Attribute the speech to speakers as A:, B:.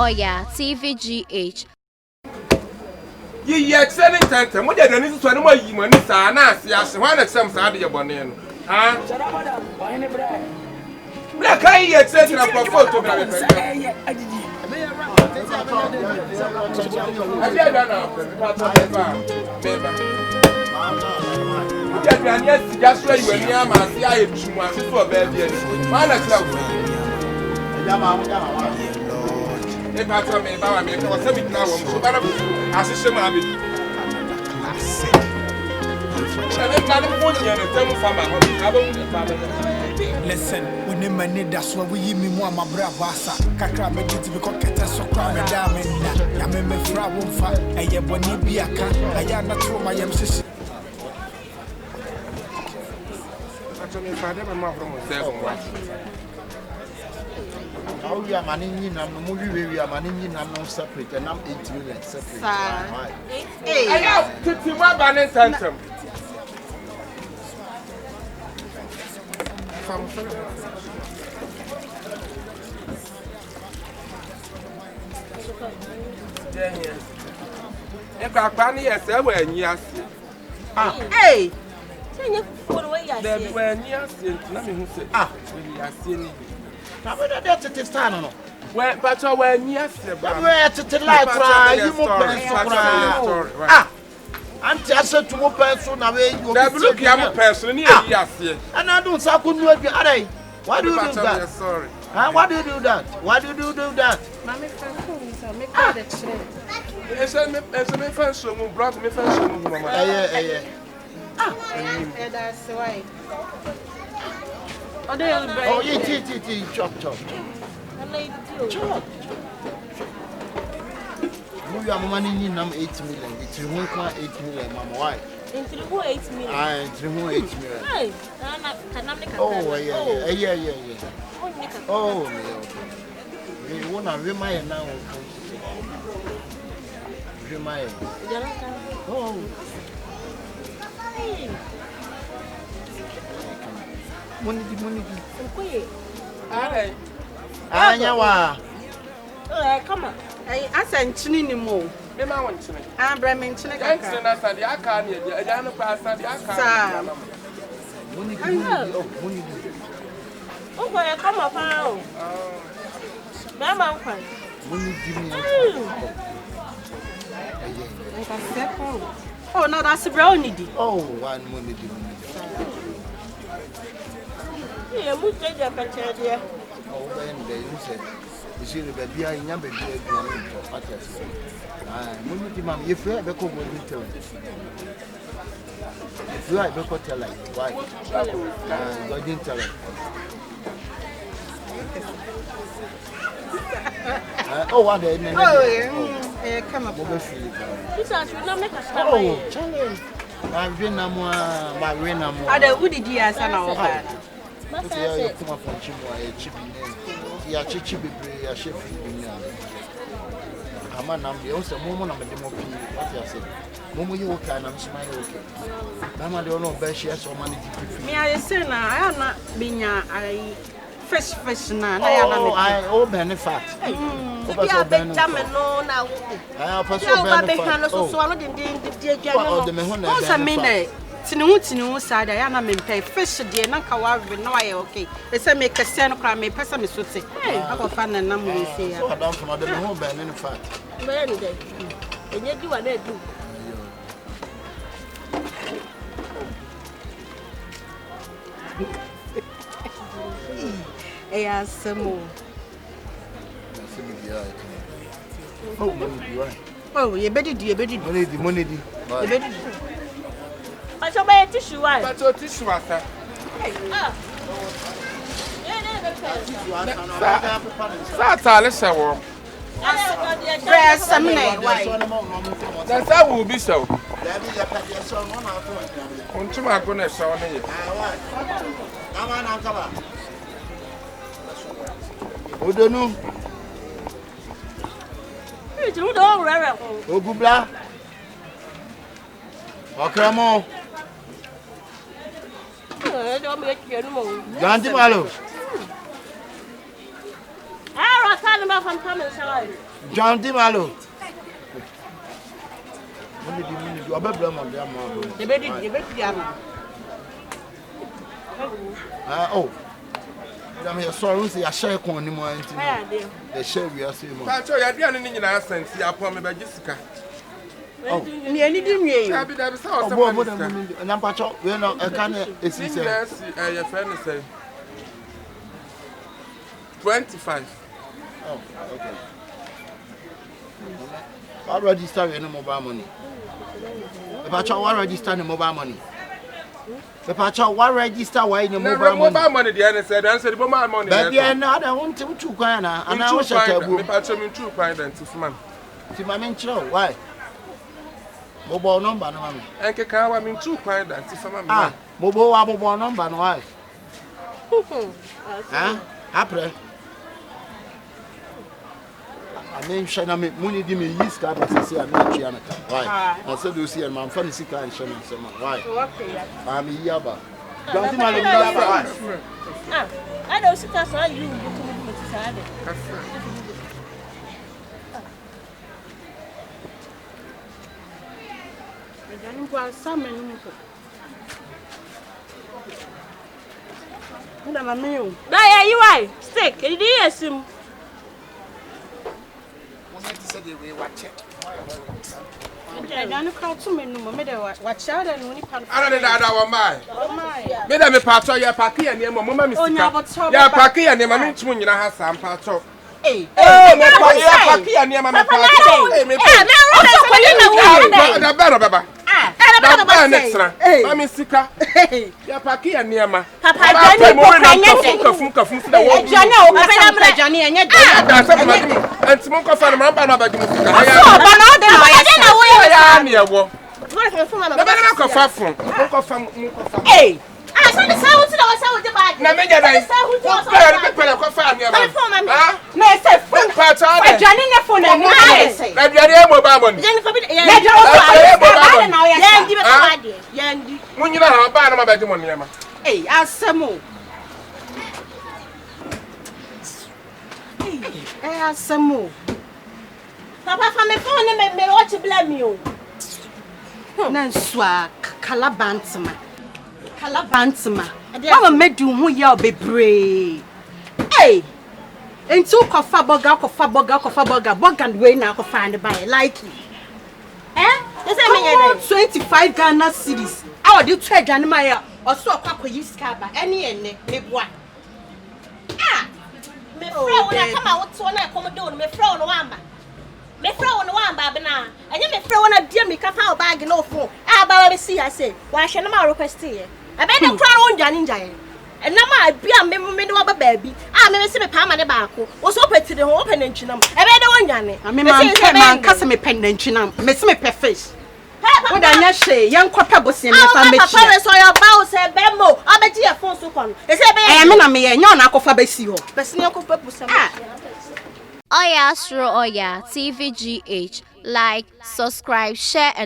A: Oyaa, Tvgh.
B: You excellent time. What you need to know you money sana si one exam sa de yebone no. Ah. Na kai excellent na photo na be.
C: Listen, when the man that's why we me more my brabasa. Kakra me get to cocket so cry me diamond. Ya me fra won fa. Eye boni biaka. Aya na tro my yam sisi.
B: Me father my mom from
D: how we are managing and movie we are managing and separate and I'm 8 million separate.
B: Hey, I have to see what balance anthem.
E: Hey!
D: That's it is time.
B: Well, but when yes,
D: where to the light, you move. Ah, Auntie, I said to move person away. You look young person, yes, and I don't say couldn't work. Why do you do that?
B: Sorry.
D: Why do you do that? Why do you do that?
E: Mammy, make the train.
B: It's me first, so move, brought me first.
E: That's why.
D: Oh, you chop. Chop. We are money in 8 million. It's 1.8 million, Mama. Why?
E: Into 8 million.
D: Into 8 million.
E: Hey,
D: oh, yeah. Oh, we want to remind now. Remind. Oh. Money.
E: Come on. I sent Chinny more. I'm Bremen Chinny. I can't hear you. Pass the Aka. Oh, where come up now? Mamma, oh, no, that's a brownie.
D: Oh, one money.
E: Yeah, we take your picture, dear.
D: Oh, when they said, you see the baby, I never did what I said. I'm if you ever come with me, tell if you ever tell like, why? I didn't tell it. Oh, what they mean? Oh, come up over Philip.
E: This is not make us.
D: Oh, challenge. I've been a more, my win.
E: Other woody dear, son of her.
D: Come up from Chimwa, chipping in. Ya chippy, ya ship. I'm a number, also, Momo, I'm a demo. What you say? Momo, you can, I'm smiling. Okay. Mama, don't know, but she has so money to
E: me. I say, now I am not being a fish now.
D: I owe benefit.
E: I bet Jamino now.
D: I have
E: so swallowed in the minute. Tinu side, I am in pay fish, dear, not kawaii, no, I okay. It's a make a sand crime, a person is to say, hey, I will find a number. I
D: don't from the home band in fact.
E: Very day. And yet do what they do. Yes, some more. Oh, you better do, money. I shall buy a tissue.
B: But your tissue, sir. That's all it's a war.
E: Press some name.
B: That's how will be so. Until my goodness, so
D: who don't know? Oh, Gubla. Okramo. Ganti malo. John Di Malo. You are better than them. Oh, I'm here. Sorry, I share con him. The share we are seeing.
B: I tell you, I didn't need an sense. You are poor by Jessica.
E: Oh, nearly didn't you?
B: I'll be there.
D: And I'm patch up. We're not a can. It's
B: your friend say 25.
D: Oh, okay. I'll register any mobile money. If I try, what register the mobile money? If I try, what register why in the mobile money?
B: The other said, answer the mobile money.
D: But yeah, no, I want to 2 grand. And I was at a book.
B: If I tell me 2 pints, man.
D: See, my men, why? Mobile number, no, man.
B: And can I mean 2 pints if I'm
D: ah, mobile number, no, why? Huh? Après. I mean, Shana, money give me yeast card, I say, I'm not Chiana. Why? I said, you see, and my funny sick and Shana, why? I'm Yaba. Don't you mind?
F: I don't sit as I you. You are stick. It is him.
E: I don't call to me no more. Watch out and only part.
B: I don't know that one. Madam, a part of your packy and your mamma, your packy and your mamma, you know, has some part of.
E: Hey,
B: packy and your mamma, I'm a sicker. Your packy and your mamma. Papa, I don't
F: Papa, from the phone, me watch you blame you.
E: Nanswa kala bantama mama medu hu ya obebre eh enti kofa boga we na kofa and buy LIKEEE
F: They say me
E: 25 Ghana cedis I dey try dwane ma ya oso kwakoyi skaba ene me boa
F: me friend when I come out to na come do me friend no wamba me friend no wamba be na enye me friend na dia me kafa bag no phone ba be see I say wa hwe no ma request here I bet the crown on Janin. And now my beer me no baby. I never see me palm and baako. Was open to the open and chinam. I bet the one Janny.
E: I mean, man, custom me pen and chinam. Miss me per face. What I say, young quacker was in my family.
F: I saw your bow say Bemo. I bet you a phone so come. They say, I
E: am a me and you're not for Bessio.
F: But Snoko purpose.
A: Oyaa, Suro, Oyaa, Tvgh. Like, subscribe, share, and